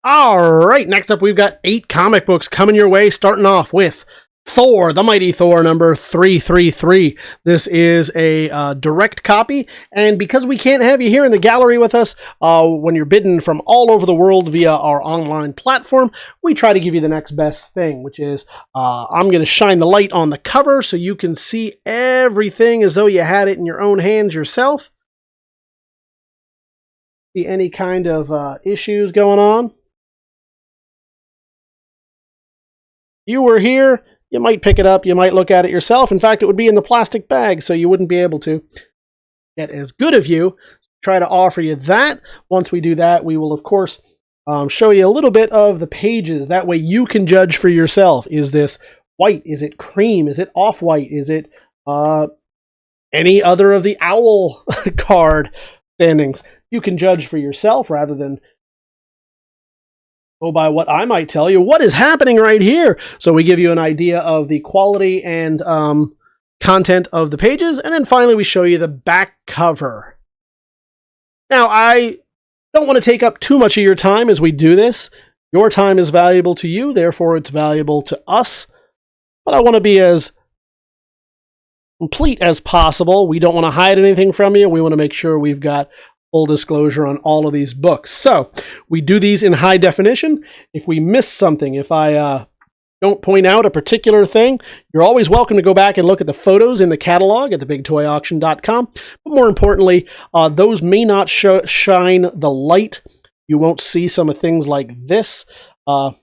All right, next up we've got 8 comic books coming your way, starting off with Thor, the Mighty Thor, number 333. This is a direct copy, and because we can't have you here in the gallery with us when you're bidding from all over the world via our online platform, we try to give you the next best thing, which is I'm going to shine the light on the cover so you can see everything as though you had it in your own hands yourself. See any kind of issues going on? You were here, you might pick it up, you might look at it yourself. In fact, it would be in the plastic bag, so you wouldn't be able to get as good of you. Try to offer you that. Once we do that, we will, of course, show you a little bit of the pages. That way you can judge for yourself. Is this white? Is it cream? Is it off-white? Is it any other of the owl card standings? You can judge for yourself rather than go by what I might tell you. What is happening right here? So we give you an idea of the quality and content of the pages, and then finally we show you the back cover. Now, I don't want to take up too much of your time as we do this. Your time is valuable to you, therefore it's valuable to us. But I want to be as complete as possible. We don't want to hide anything from you. We want to make sure we've got full disclosure on all of these books. So we do these in high definition. If we miss something, if I don't point out a particular thing, you're always welcome to go back and look at the photos in the catalog at TheBigToyAuction.com. But more importantly, those may not shine the light. You won't see some of things like this. You're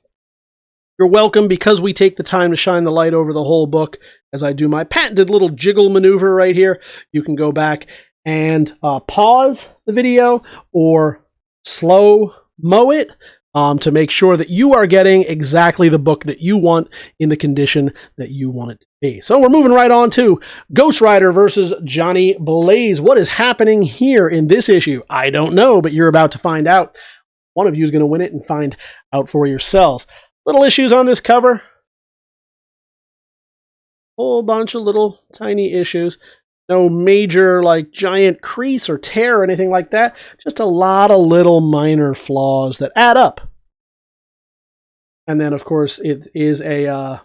welcome, because we take the time to shine the light over the whole book, as I do my patented little jiggle maneuver right here. You can go back and pause the video or slow-mo it to make sure that you are getting exactly the book that you want in the condition that you want it to be. So we're moving right on to Ghost Rider versus Johnny Blaze. What is happening here in this issue? I don't know, but you're about to find out. One of you is going to win it and find out for yourselves. Little issues on this cover. Whole bunch of little tiny issues. No major, like, giant crease or tear or anything like that. Just a lot of little minor flaws that add up. And then, of course, it is a,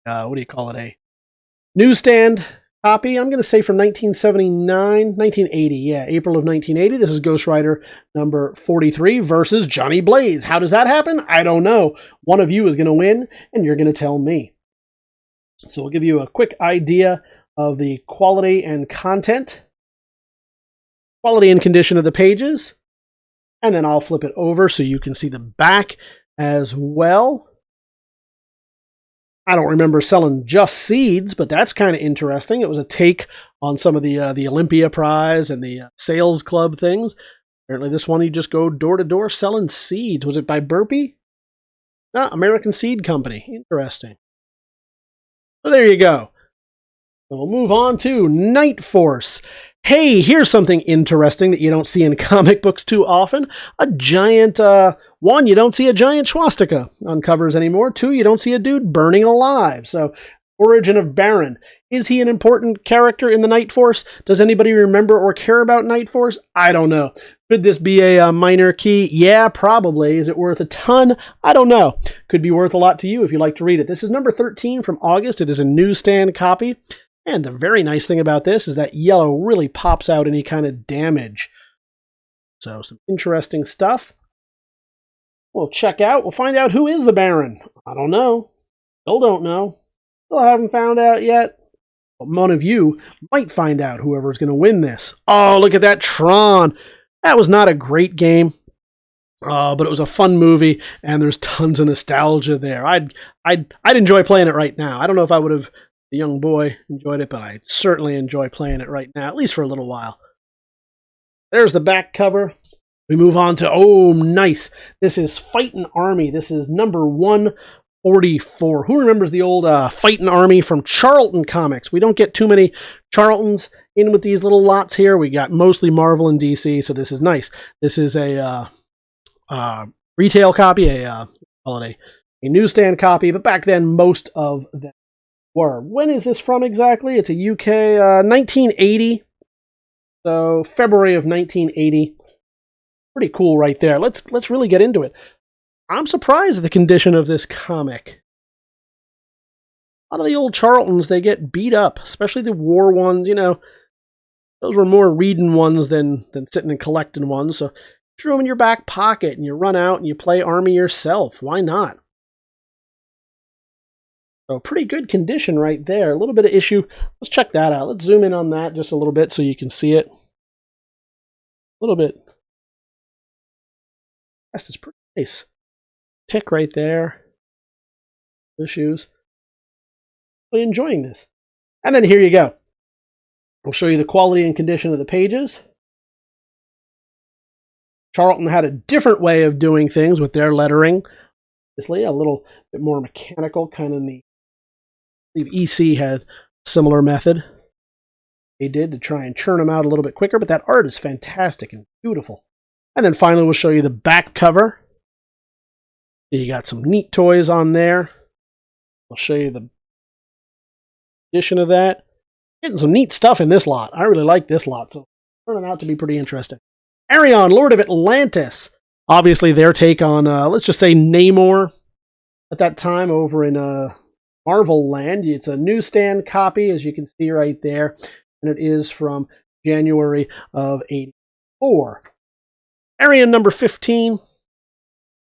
what do you call it? A newsstand copy. I'm going to say from 1980. Yeah, April of 1980. This is Ghost Rider number 43 versus Johnny Blaze. How does that happen? I don't know. One of you is going to win, and you're going to tell me. So we'll give you a quick idea of the quality and content, quality and condition of the pages, and then I'll flip it over so you can see the back as well. I don't remember selling just seeds, but that's kind of interesting. It was a take on some of the Olympia Prize and the sales club things. Apparently this one, you just go door to door selling seeds. Was it by Burpee? No, American Seed Company. Interesting. So there you go. We'll move on to Night Force. Hey, here's something interesting that you don't see in comic books too often. A giant, one, you don't see a giant swastika on covers anymore. 2, you don't see a dude burning alive. So, origin of Baron. Is he an important character in the Night Force? Does anybody remember or care about Night Force? I don't know. Could this be a minor key? Yeah, probably. Is it worth a ton? I don't know. Could be worth a lot to you if you like to read it. This is number 13 from August. It is a newsstand copy. And the very nice thing about this is that yellow really pops out any kind of damage. So some interesting stuff. We'll check out. We'll find out who is the Baron. I don't know. Still don't know. Still haven't found out yet. But one of you might find out, whoever's going to win this. Oh, look at that Tron. That was not a great game. But it was a fun movie, and there's tons of nostalgia there. I'd enjoy playing it right now. I don't know if I would have, the young boy, enjoyed it, but I certainly enjoy playing it right now, at least for a little while. There's the back cover. We move on to, oh, nice. This is Fightin' Army. This is number 144. Who remembers the old Fightin' Army from Charlton Comics? We don't get too many Charltons in with these little lots here. We got mostly Marvel and DC, so this is nice. This is a retail copy, a newsstand copy, but back then most of them were. When is this from exactly? It's a UK 1980, so February of 1980. Pretty cool right there. Let's really get into it. I'm surprised at the condition of this comic. A lot of the old Charltons, they get beat up, especially the war ones. You know, those were more reading ones than sitting and collecting ones. So throw them in your back pocket and you run out and you play Army yourself. Why not? So pretty good condition right there. A little bit of issue. Let's check that out. Let's zoom in on that just a little bit so you can see it. A little bit. This is pretty nice. Tick right there. Issues. Really enjoying this. And then here you go. We'll show you the quality and condition of the pages. Charlton had a different way of doing things with their lettering. Obviously, a little bit more mechanical, kind of neat. I believe EC had a similar method. They did to try and churn them out a little bit quicker, but that art is fantastic and beautiful. And then finally, we'll show you the back cover. You got some neat toys on there. I'll show you the edition of that. Getting some neat stuff in this lot. I really like this lot, so turning out to be pretty interesting. Arion, Lord of Atlantis. Obviously, their take on, let's just say, Namor at that time over in Marvel Land. It's a newsstand copy, as you can see right there, and it is from January of '84. Arion number 15.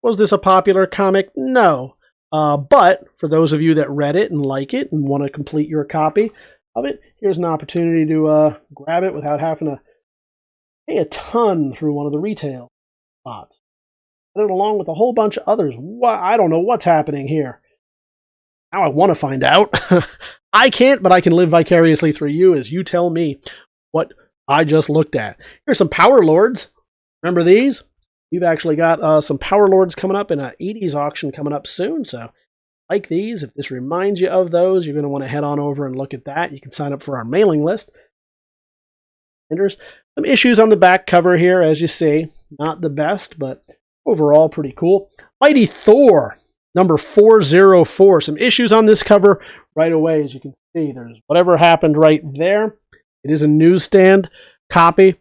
Was this a popular comic? No. But for those of you that read it and like it and want to complete your copy of it, here's an opportunity to grab it without having to pay a ton through one of the retail spots. Put it along with a whole bunch of others. I don't know what's happening here. Now I want to find out. I can't, but I can live vicariously through you as you tell me what I just looked at. Here's some Power Lords. Remember these? We've actually got some Power Lords coming up in an 80s auction coming up soon. So like these, if this reminds you of those, you're going to want to head on over and look at that. You can sign up for our mailing list. And there's some issues on the back cover here, as you see. Not the best, but overall pretty cool. Mighty Thor, number 404. Some issues on this cover right away, as you can see. There's whatever happened right there. It is a newsstand copy.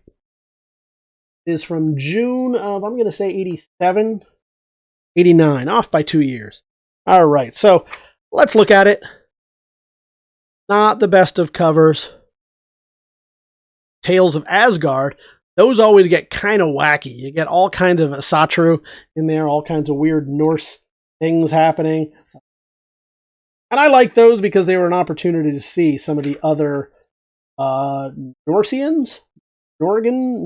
It is from June of, I'm going to say 87, 89, off by 2 years. All right, so let's look at it. Not the best of covers. Tales of Asgard. Those always get kind of wacky. You get all kinds of Asatru in there, all kinds of weird Norse things happening. And I like those because they were an opportunity to see some of the other Norseans, Norgay,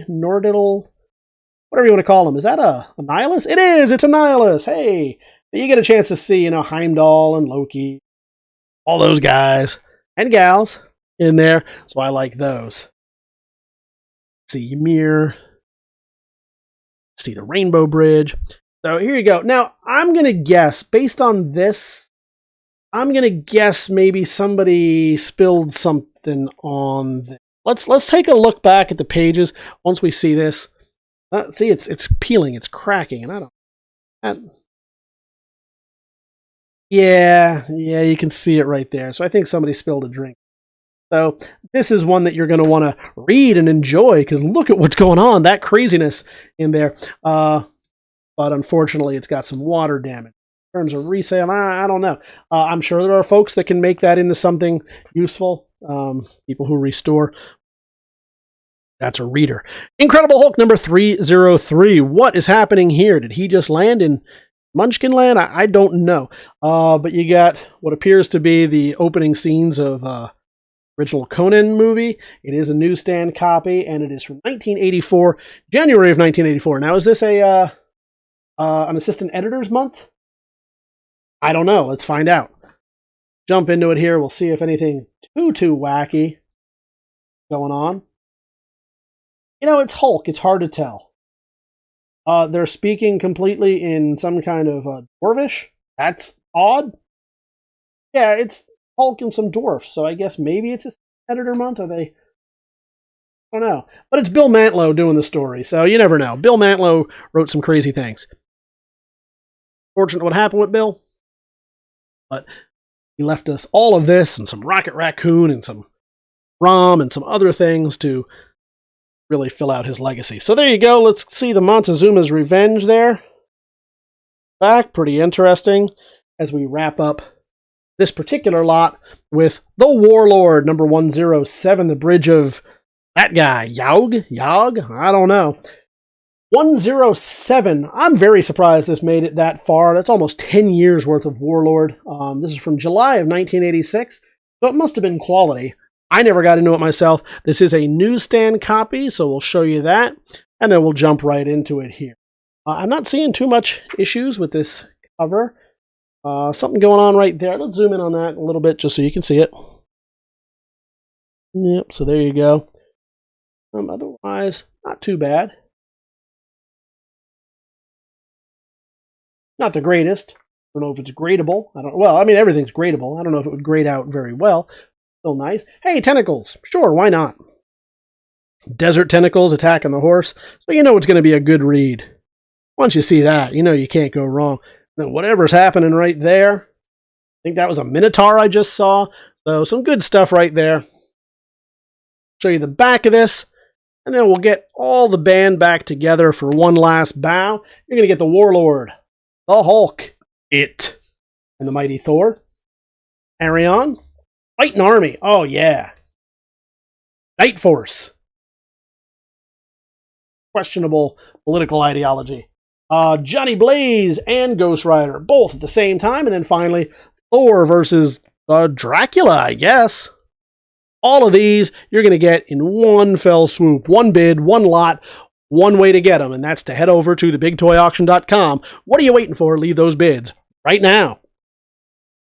Nordiddle, whatever you want to call them. Is that a nihilist? It is! It's a nihilist! Hey! You get a chance to see, Heimdall and Loki, all those guys and gals in there, so I like those. See Ymir. See the Rainbow Bridge. So here you go. Now, I'm going to guess, based on this, I'm going to guess maybe somebody spilled something on this. Let's take a look back at the pages once we see this. See, it's peeling, it's cracking, and I don't. Yeah, you can see it right there. So I think somebody spilled a drink. So this is one that you're going to want to read and enjoy because look at what's going on, that craziness in there. But unfortunately, it's got some water damage. In terms of resale, I don't know. I'm sure there are folks that can make that into something useful. People who restore. That's a reader. Incredible Hulk number 303. What is happening here? Did he just land in Munchkin Land? I don't know. But you got what appears to be the opening scenes of original Conan movie. It is a newsstand copy, and it is from 1984, January of 1984. Now, is this an assistant editor's month? I don't know. Let's find out. Jump into it here. We'll see if anything too wacky going on. It's Hulk. It's hard to tell. They're speaking completely in some kind of dwarvish. That's odd. Yeah, it's Hulk and some dwarfs, so I guess maybe it's a editor month. Are they? I don't know. But it's Bill Mantlo doing the story, so you never know. Bill Mantlo wrote some crazy things. Fortunate what happened with Bill. But he left us all of this and some Rocket Raccoon and some ROM and some other things to really fill out his legacy. So there you go. Let's see the Montezuma's Revenge there. Back, pretty interesting as we wrap up this particular lot with the Warlord, number 107, the bridge of that guy, Yog? I don't know. 107. I'm very surprised this made it that far. That's almost 10 years worth of Warlord. This is from July of 1986, so it must have been quality. I never got into it myself. This is a newsstand copy, so we'll show you that, and then we'll jump right into it here. I'm not seeing too much issues with this cover. Something going on right there. Let's zoom in on that a little bit just so you can see it. Yep, so there you go. Otherwise, not too bad. Not the greatest. I don't know if it's gradable. Well, I mean, everything's gradable. I don't know if it would grade out very well. Still nice. Hey, tentacles. Sure, why not? Desert tentacles attacking the horse. So you know it's going to be a good read. Once you see that, you know you can't go wrong. Then whatever's happening right there. I think that was a Minotaur I just saw. So some good stuff right there. Show you the back of this. And then we'll get all the band back together for one last bow. You're going to get the Warlord, the Hulk, It, and the Mighty Thor. Arion, Fighting Army. Oh, yeah. Night Force. Questionable political ideology. Johnny Blaze and Ghost Rider, both at the same time. And then finally, Thor versus Dracula, I guess. All of these you're going to get in one fell swoop. One bid, one lot, one way to get them. And that's to head over to TheBigToyAuction.com. What are you waiting for? Leave those bids right now.